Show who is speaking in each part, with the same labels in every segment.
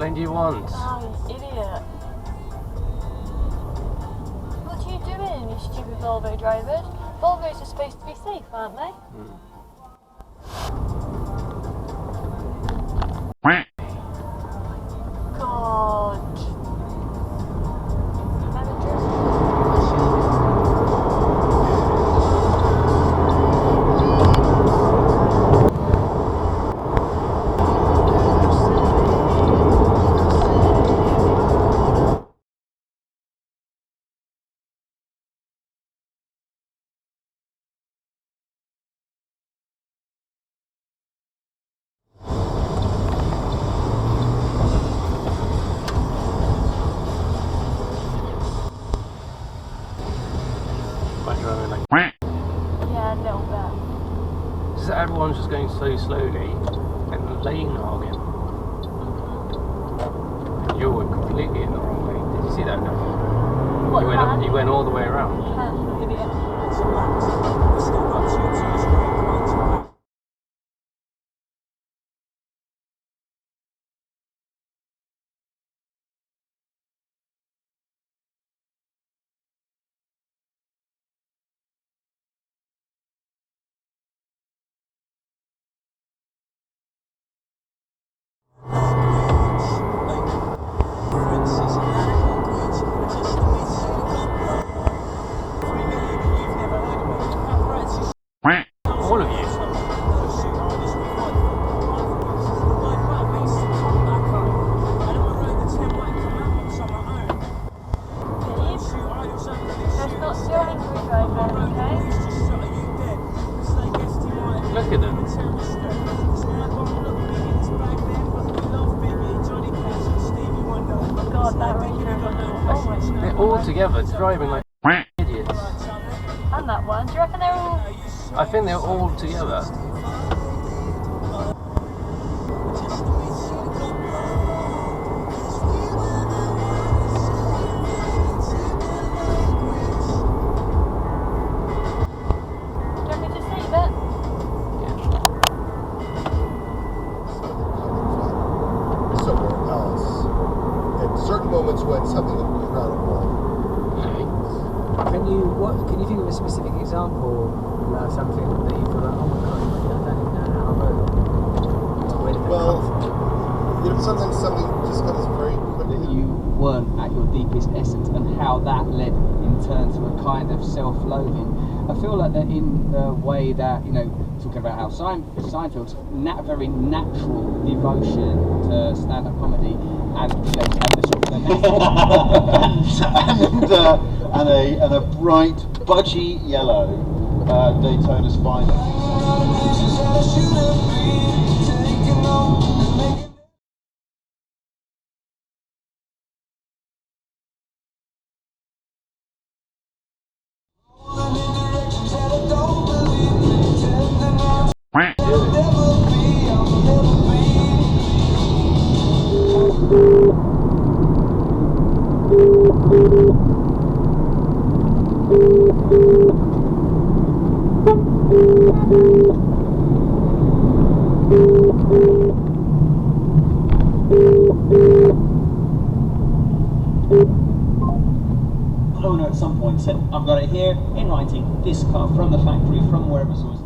Speaker 1: lane do you want?
Speaker 2: Oh, you idiot. What are you doing, you stupid Volvo drivers? Volvos are supposed to be safe, aren't they? God. Never driven. Yeah, a little bit.
Speaker 1: Just everyone's just going so slowly and lane hogging. You were completely in the wrong lane. Did you see that now?
Speaker 2: What,
Speaker 1: you went all the way around.
Speaker 2: Idiot.
Speaker 1: All of you.
Speaker 2: That's not so angry driver, okay?
Speaker 1: Look at them.
Speaker 2: Oh God, that Range Rover. Oh my God.
Speaker 1: They're all together driving like idiots.
Speaker 2: And that one. Do you reckon they're all...
Speaker 1: I think they're all together.
Speaker 2: Do you want me to save it?
Speaker 3: Somewhere else. At certain moments when something will go around wrong.
Speaker 4: Can you think of a specific example, something that you feel like, oh my God, I don't even know how I wrote? Where did that
Speaker 3: Well,
Speaker 4: come from?
Speaker 3: you know, sometimes something just comes very
Speaker 5: That
Speaker 3: quickly.
Speaker 5: you weren't at your deepest essence, and how that led in turn to a kind of self-loathing. I feel like that in the way that, you know, talking about how Seinfeld's very natural devotion to stand-up comedy, and you know, and the sort of
Speaker 6: and a bright budgie yellow Daytona's finest.
Speaker 7: Owner at some point said, I've got it here in writing, this car from the factory, from wherever it was.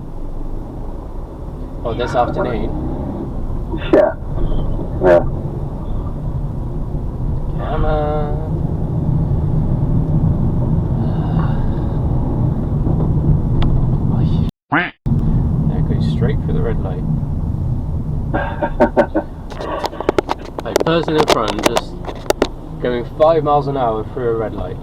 Speaker 1: Oh, this afternoon.
Speaker 6: Yeah.
Speaker 1: Come on. They're going straight through the red light. Like person in front just going 5 miles an hour through a red light.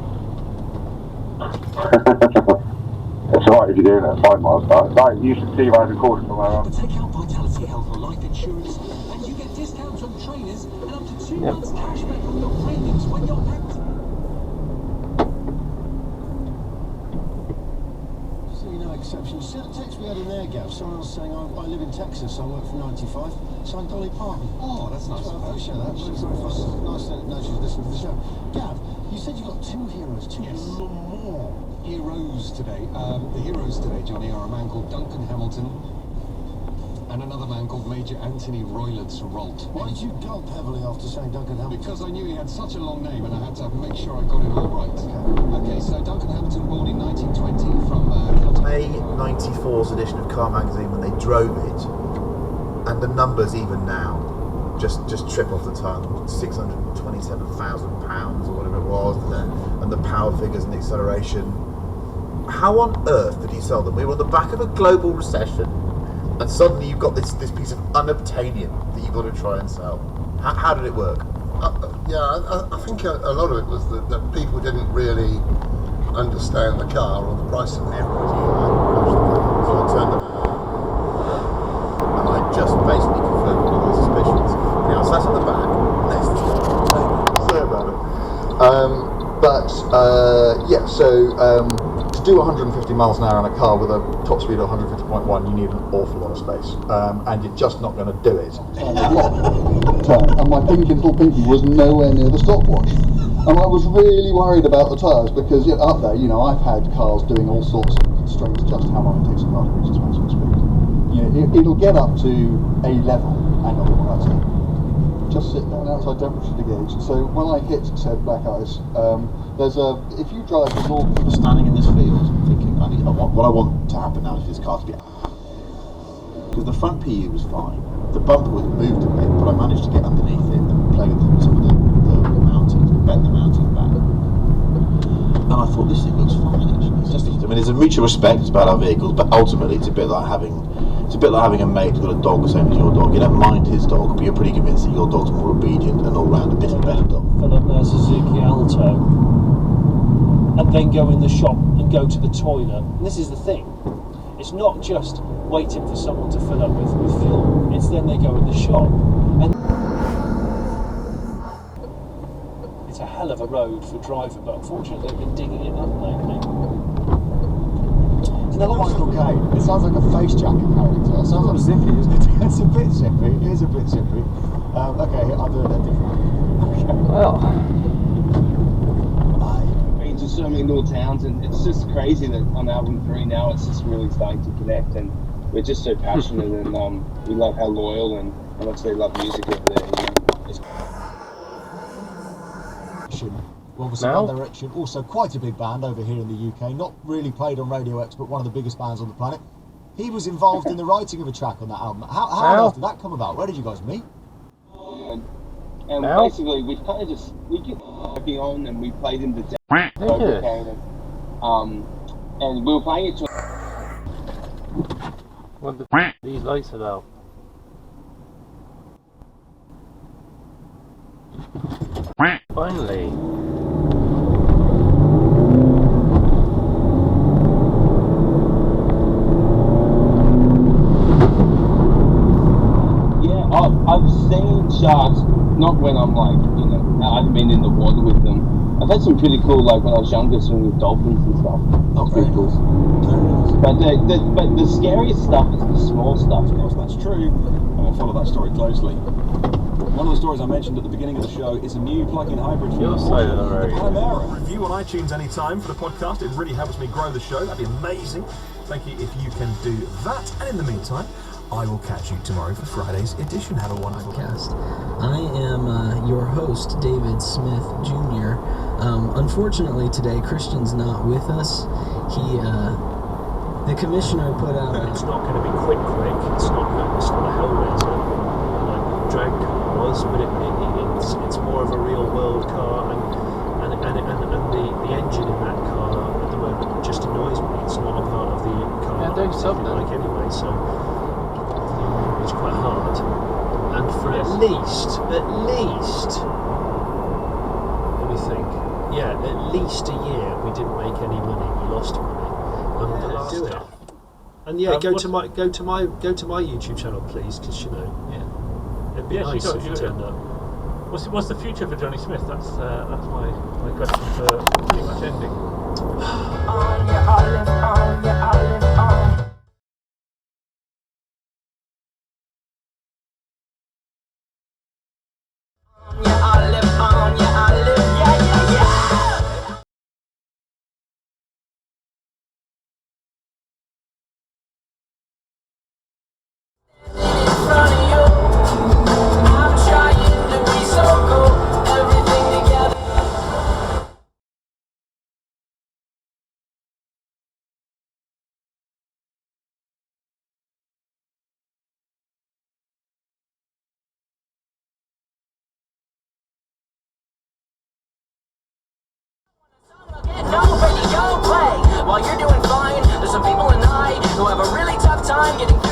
Speaker 6: It's alright if you're doing it at 5 miles, but you should see round the corner from where I'm.
Speaker 8: Take out Vitality Health or life insurance, and you get discounts on trainers and up to 2 months cash back on your premiums when you're active.
Speaker 9: So you know exceptions. See that text we had in there, Gav? Someone else saying, I live in Texas, I work for 95. Signed Dolly Parton.
Speaker 8: Oh, that's nice.
Speaker 9: I appreciate that. Nice to know she's listening to the show. Gav, you said you got two heroes, more heroes today. The heroes today, Johnny, are a man called Duncan Hamilton and another man called Major Anthony Roylard Saralt. Why did you gulp heavily after saying Duncan Hamilton? Because I knew he had such a long name and I had to make sure I got it all right. Okay, so Duncan Hamilton, born in 1920 from
Speaker 10: May 94's edition of Car Magazine, when they drove it, and the numbers even now just trip off the tongue. 627,000 pounds or whatever it was, and the power figures and the acceleration. How on earth did you sell them? We were on the back of a global recession, and suddenly you've got this piece of unobtainium that you've got to try and sell. How did it work?
Speaker 3: I think a lot of it was that people didn't really understand the car or the price of it.
Speaker 10: Everybody so I turned them, and I just basically confirmed all my suspicions. I sat on the back next to the
Speaker 3: Sorry about it. To do 150 miles an hour on a car with a top speed of 150.1, you need an awful lot of space, and you're just not going to do it.
Speaker 11: And my little pinky was nowhere near the stopwatch. And I was really worried about the tyres because up there, I've had cars doing all sorts of constraints just how long it takes a car to reach its maximum speed. It'll get up to a level and that's it. Just sit down outside temperature to gauge. So when I hit said black ice, if you drive the north,
Speaker 10: standing in this field, thinking, what I want to happen now is this car to be, because the front PU was fine, the bumper was moved a bit, but I managed to get underneath it and play with some of the mountings, bend the mounting back, and I thought this thing looks fine actually. It's just, there's a mutual respect about our vehicles, but ultimately it's a bit like having a mate who's got a dog the same as your dog. You don't mind his dog, but you're pretty convinced that your dog's more obedient and all round a bit of a better dog.
Speaker 12: Fill up their Suzuki Alto and then go in the shop and go to the toilet. And this is the thing, it's not just waiting for someone to fill up with fuel, it's then they go in the shop. And it's a hell of a road for driving, but unfortunately they've been digging it up lately.
Speaker 9: It's another Michael Caine. It sounds like a face jacket character. It sounds like zippy, isn't it? It's a bit zippy. It is a bit zippy. Okay, I'll do it a different way. Okay.
Speaker 5: Well, I've been to so many little towns, and it's just crazy that on album 3 now it's just really starting to connect, and we're just so passionate, and we love how loyal and how much they love music over there.
Speaker 9: Well, obviously One Direction, also quite a big band over here in the UK, not really played on Radio X, but one of the biggest bands on the planet. He was involved in the writing of a track on that album. How on earth did that come about? Where did you guys meet?
Speaker 5: And basically, we kind of just get working on, and we played in the Dashcam, and we were playing it to.
Speaker 1: What the these lights about? Finally.
Speaker 5: I've seen sharks, not when I'm I haven't been in the water with them. I've had some pretty cool, when I was younger, swimming with dolphins and stuff.
Speaker 9: Oh, very cool.
Speaker 5: But the scariest stuff is the small stuff.
Speaker 8: Of course, that's true. And we'll follow that story closely. One of the stories I mentioned at the beginning of the show is a new plug-in hybrid from the Panamera.
Speaker 13: Review on iTunes anytime for the podcast. It really helps me grow the show. That'd be amazing. Thank you if you can do that. And in the meantime, I will catch you tomorrow for Friday's edition. Have a wonderful
Speaker 14: podcast. I am your host, David Smith Jr. Unfortunately today, Christian's not with us. The commissioner put out...
Speaker 12: It's not going to be quick. It's not a Hellraiser like Drag was, but it's more of a real world car, and the engine in that car at the moment just annoys me. It's not a part of the car
Speaker 1: doing something
Speaker 12: anyway, so it's quite hard. And for at least let me think, at least a year we didn't make any money. We lost money. Do it. And go to my YouTube channel, please, because it'd be nice if you turned up.
Speaker 15: What's the future for Johnny Smith? That's my question for pretty much ending.
Speaker 16: Yeah. while you're doing fine. There's some people and I who have a really tough time getting